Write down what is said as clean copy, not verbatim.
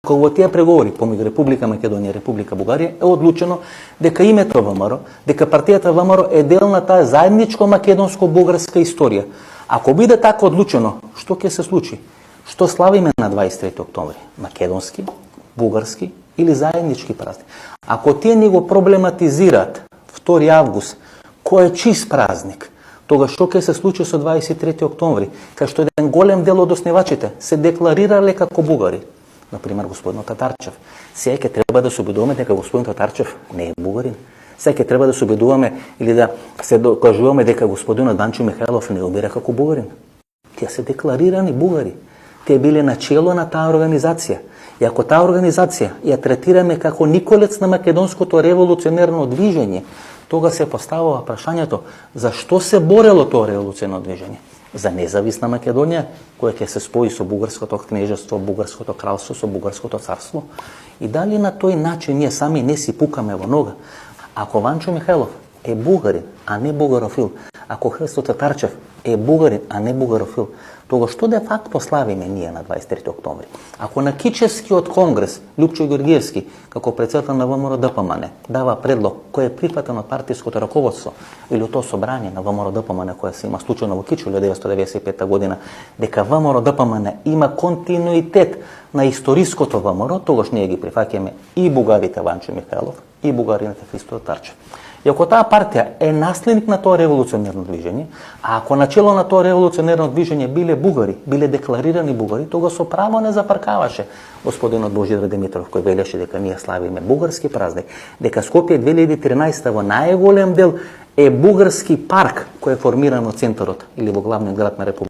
во тие преговори помеѓу Република Македонија и Република Бугарија е одлучено дека името ВМРО, дека партијата ВМРО е дел на таа заедничко македонско-бугарска историја. Ако биде така одлучено, што ќе се случи? Што славиме на 23 октомври? Македонски, бугарски или заеднички празник? Ако тие ни го проблематизираат 2 август, кој е чист празник, тога што ќе се случи со 23 октомври, кај што еден голем дел од основачите се декларирале како бугари? Например, господин Татарчев. Сега ќе треба да се убедуваме дека господин Татарчев не е бугарин. Сега ќе треба да се убедуваме или да се докажуваме дека господинот Данчо Михајлов не убира како бугарин. Тие се декларирани бугари. Тие биле начело на таа организација. И ако таа организација ја третираме како николец на македонското револуционерно движење, тога се поставува прашањето зашто се борело тоа револуционерно движење? За независна Македонија, која ќе се спои со бугарското кнежество, бугарското кралство, со бугарското царство. И дали на тој начин ние сами не си пукаме во нога? Ако Ванчо Михајлов е бугарин, а не бугарофил, ако Христо Татарчев е бугарин, а не бугарофил, тога што де факто славиме ние на 23 октомври? Ако на Кичевскиот конгрес Лјупчо Ѓорѓиевски, како председател на ВМРО ДПМН, дава предлог кој е прифатен од партиското раководство или од тоа собрание на ВМРО ДПМН која се има случајно во Кичево 1995 година, дека ВМРО ДПМН има континуитет на историското ВМРО, тогаш ние ги прифаќаме и бугарите Ванчо Михајлов и бугарините Христо Татарчев. И ако таа партија е наследник на тоа револуционерно движење, а ако начело на тоа револуционерно движење биле бугари, биле декларирани бугари, тога со право не запаркаваше господинот Божидар Димитров, кој велеше дека ние славиме бугарски празник, дека Скопје 2013 во најголем дел е бугарски парк кој е формиран во центарот или во главниот град на Република